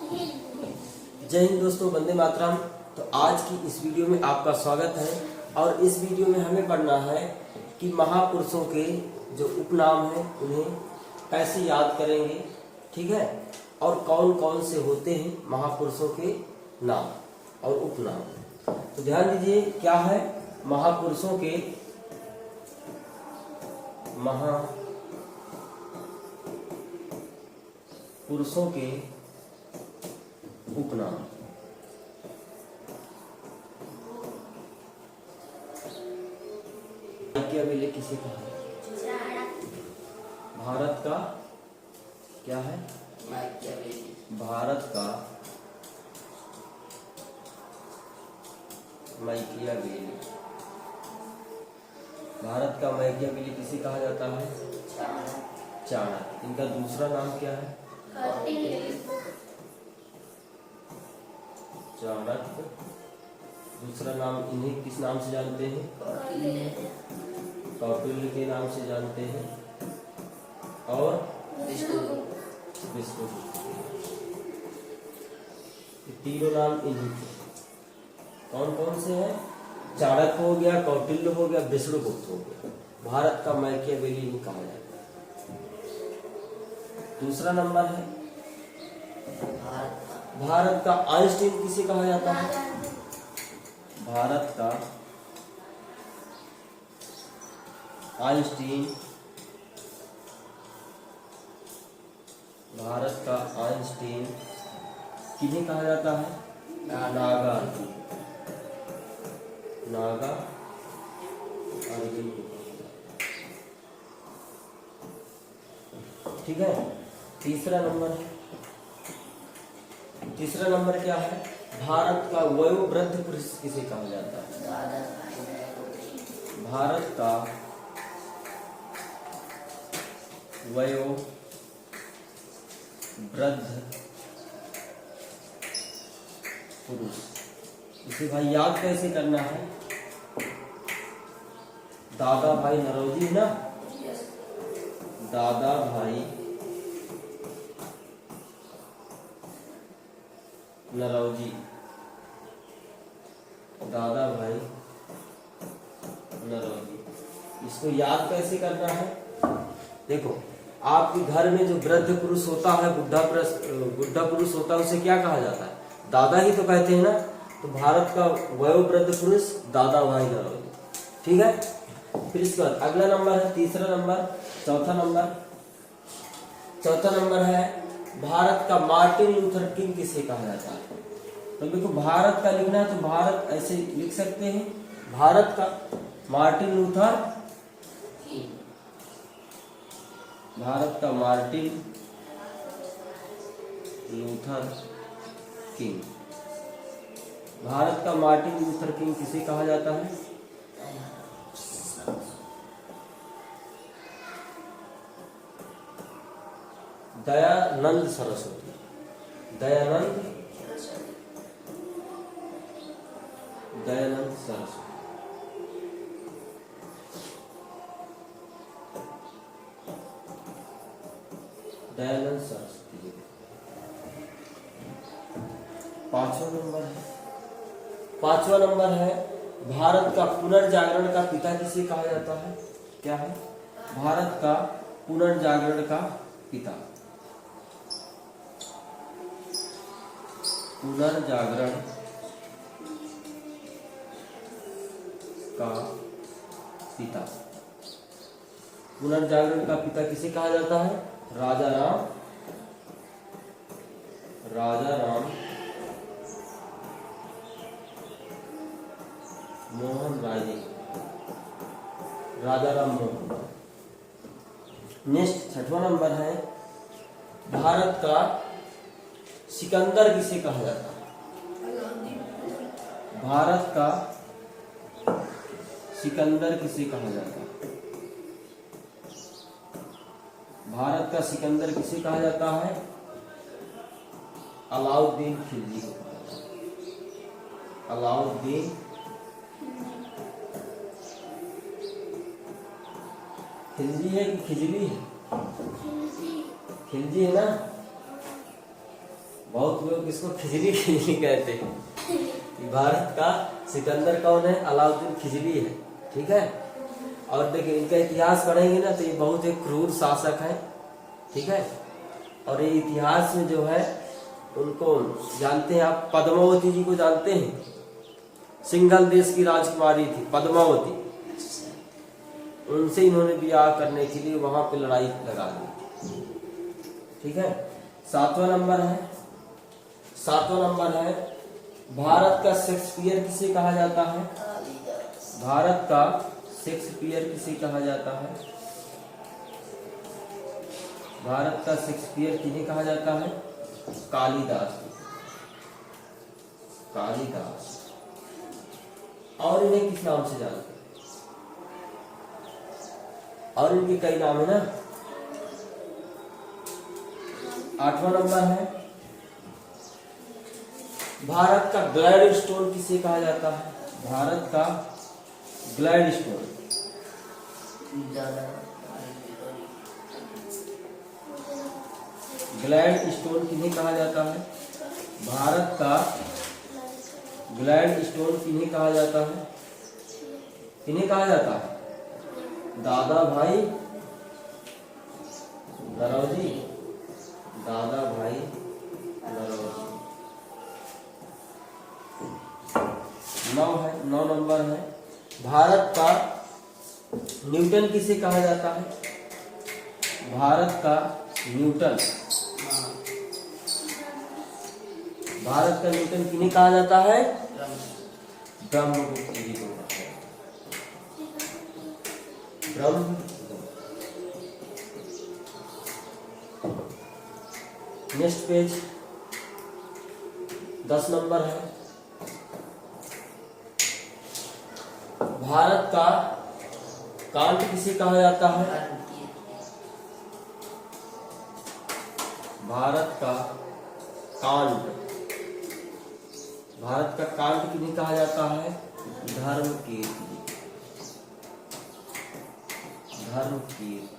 जय हिंद दोस्तों, वंदे मातरम। तो आज की इस वीडियो में आपका स्वागत है और इस वीडियो में हमें पढ़ना है कि महापुरुषों के जो उपनाम हैं उन्हें कैसे याद करेंगे, ठीक है, और कौन कौन से होते हैं महापुरुषों के नाम और उपनाम। तो ध्यान दीजिए, क्या है महापुरुषों के उपनाम। मैकियावेली किसे कहा है? भारत का क्या है? भारत का मैकियावेली। भारत का मैकियावेली किसे कहा जाता है? चाणक्य। इनका दूसरा नाम क्या है? चाणक्य। दूसरा नाम इन्हें किस नाम से जानते हैं? कौटिल्य के नाम से जानते हैं। और विष्णुगुप्त। ये तीनों नाम इन्हीं के। कौन कौन से हैं? चाणक्य हो गया, कौटिल्य हो गया, विष्णुगुप्त हो गया। भारत का मैकियावेली इन्हें कहा जाता है। दूसरा नंबर है भारत का आइंस्टीन किसे कहा जाता है? भारत का आइंस्टीन। भारत का आइंस्टीन किन्हें कहा जाता है? नागा अर्जुन को। ठीक है। तीसरा नंबर क्या है? भारत का वयोवृद्ध पुरुष किसे कहा जाता है? भारत का वयोवृद्ध पुरुष। इसे भाई याद कैसे करना है? दादा भाई नरौजी है ना? दादा भाई नरौजी। दादा भाई नरौजी। इसको याद कैसे करना है? देखो, आपके घर में जो वृद्ध पुरुष होता है, बुढ़ा पुरुष होता है, उसे क्या कहा जाता है? दादा ही तो कहते हैं ना। तो भारत का वयोवृद्ध पुरुष दादा भाई नरौजी। ठीक है। फिर इसके बाद अगला नंबर है तीसरा नंबर। चौथा नंबर है भारत का मार्टिन लूथर किंग किसे कहा जाता है? तो देखो, भारत का लिखना है तो भारत ऐसे लिख सकते हैं, भारत का मार्टिन लूथर। भारत का मार्टिन लूथर किंग। भारत का मार्टिन लूथर किंग किसे कहा जाता है? दयानंद सरस्वती। दयानंद सरस्वती। दयानंद सरस्वती। पांचवा नंबर है भारत का पुनर्जागरण का पिता किसे कहा जाता है? क्या है? भारत का पुनर्जागरण का पिता। पुनर्जागरण का पिता। पुनर्जागरण का पिता किसे कहा जाता है? राजा राम मोहन राय। राजा राम मोहन। नेक्स्ट छठवां नंबर है भारत का सिकंदर किसे कहा जाता है? भारत का सिकंदर किसे कहा जाता है? भारत का सिकंदर किसे कहा जाता है? अलाउद्दीन खिलजी को कहा जाता है। अलाउद्दीन खिलजी है कि खिजली है? खिलजी है ना। बहुत लोग इसको खिजली खिजली कहते हैं। कि भारत का सिकंदर कौन है? अलाउद्दीन खिजली है। ठीक है। और देखिए इनका इतिहास पढ़ेंगे ना तो ये बहुत एक क्रूर शासक है। ठीक है। और ये इतिहास में जो है उनको जानते हैं आप, पद्मावती जी को जानते हैं? सिंघल देश की राजकुमारी थी पद्मावती, उनसे इन्होंने ब्याह करने के लिए वहां पे लड़ाई लगा दी। ठीक है। सातवां नंबर है भारत का शेक्सपियर किसे कहा जाता है? भारत का शेक्सपियर किसे कहा जाता है? भारत का शेक्सपियर किन्हें कहा जाता है? कालिदास। कालिदास। और इन्हें किस नाम से जानते हैं? और इनके कई नाम है ना। 8वां नंबर है भारत का ग्लैड स्टोन किसे कहा जाता है? भारत का ग्लैड स्टोन। ग्लैड स्टोन किन्हें कहा जाता है? भारत का ग्लैड स्टोन किन्हें कहा जाता है? किन्हें कहा जाता है? दादा भाई नरौजी। दादा भाई नरौजी। 9 नंबर है भारत का न्यूटन किसे कहा जाता है? भारत का न्यूटन। भारत का न्यूटन किन्हें कहा जाता है? ब्रह्मगुप्त जी को। ब्रह्म। नेक्स्ट पेज 10 नंबर है भारत का कांट किसे कहा जाता है? भारत का कांट। भारत का कांट किन्हें कहा जाता है? धर्मकीर्ति। धर्मकीर्ति।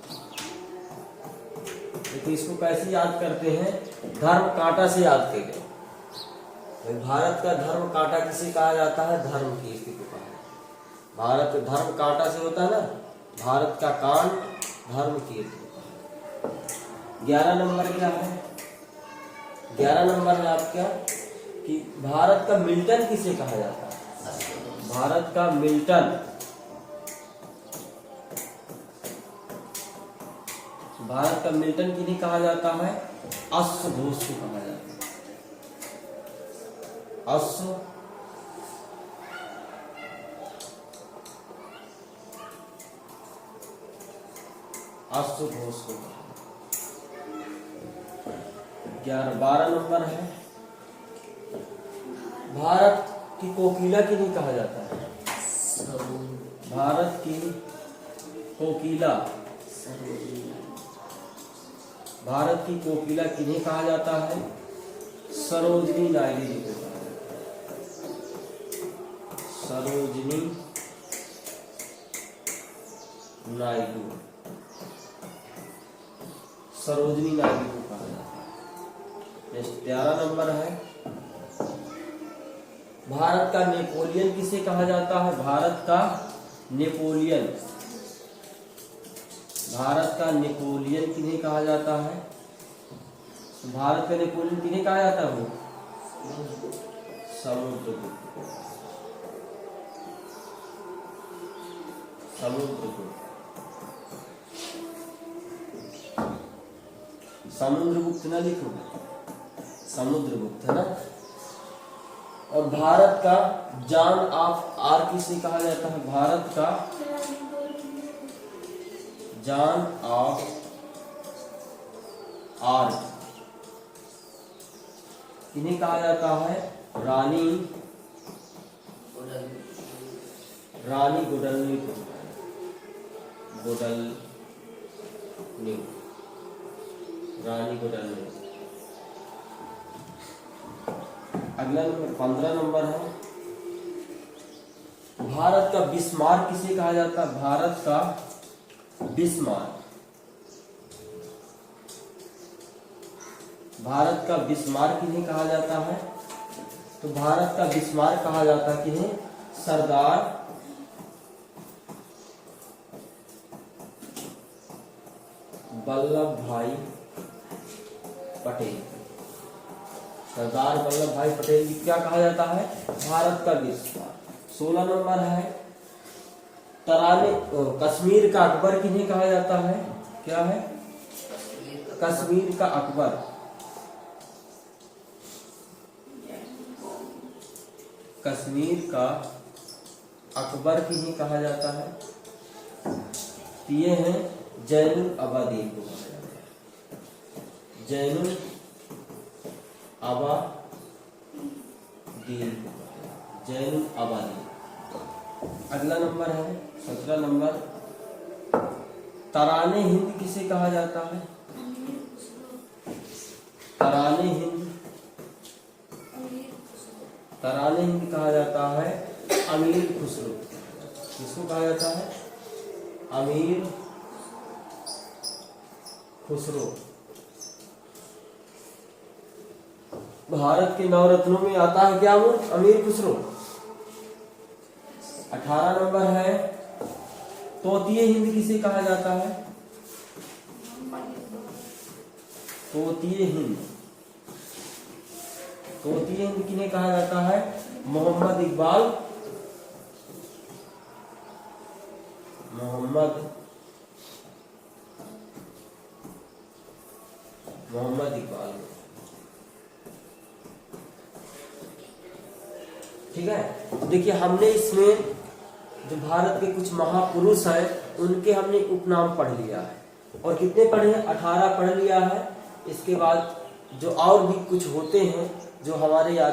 तो इसको कैसे याद करते हैं? धर्म कांटा से याद करेंगे। तो भारत का धर्म कांटा किसे कहा जाता है? धर्मकीर्ति को कहा। भारत धर्म कांटा से होता है ना, भारत का कांट धर्मकीर्ति को कहा। 11 नंबर क्या है? 11 नंबर है आपका कि भारत का मिल्टन किसे कहा जाता है? भारत का मिल्टन। भारत का मिल्टन किन्हें कहा जाता है? अश्व घोष को कहा जाता है। अश्व घोष को। 12 नंबर है भारत की कोकिला किन्हें कहा जाता है? भारत की कोकिला। भारत की कोकिला किन्हें कहा जाता है? सरोजिनी नायडू जी को कहा जाता है। सरोजिनी नायडू। सरोजिनी नायडू को कहा जाता है। 13 नंबर है भारत का नेपोलियन किसे कहा जाता है? भारत का नेपोलियन। भारत का नेपोलियन किन्हें कहा जाता है? भारत का नेपोलियन किन्हें कहा जाता है? समुद्रगुप्त। समुद्रगुप्त ना लिखो, समुद्रगुप्त है ना। और भारत का जॉन ऑफ आर्क किसे कहा जाता है? भारत का जॉन ऑफ आर्क किन्हें कहा जाता है? रानी गोडलनी को। रानी गोडलनी। अगला नंबर 15 नंबर है भारत का बिस्मार्क किसे कहा जाता है? भारत का बिस्मार्क। भारत का बिस्मार्क किन्हें कहा जाता है? तो भारत का बिस्मार्क कहा जाता है किन्हें? सरदार वल्लभ भाई पटेल। सरदार वल्लभ भाई पटेल की क्या कहा जाता है? भारत का बिस्मार्क। 16 नंबर है तराने कश्मीर का अकबर किन्हें कहा जाता है? क्या है? कश्मीर का अकबर। कश्मीर का अकबर किन्हें कहा जाता है? ये है जैनुल आबादीन को कहा जाता है। जैनुल आबादीन, जैनुल आबादीन। अगला नंबर है 17 नंबर तराने हिंद किसे कहा जाता है? तराने हिंद, तराने हिंद कहा जाता है अमीर खुसरो। किसको कहा जाता है? अमीर खुसरो। भारत के नवरत्नों में आता है क्या? वो अमीर खुसरो। 18 नंबर है तोतिए हिंद किसे कहा जाता है? तोतिए हिंद, तोतिए हिंद किन्हें कहा जाता है? मोहम्मद इकबाल, मोहम्मद इकबाल। ठीक है। देखिए हमने इसमें जो भारत के कुछ महापुरुष हैं उनके हमने उपनाम पढ़ लिया है। और कितने पढ़े हैं? 18 पढ़ लिया है। इसके बाद जो और भी कुछ होते हैं जो हमारे याद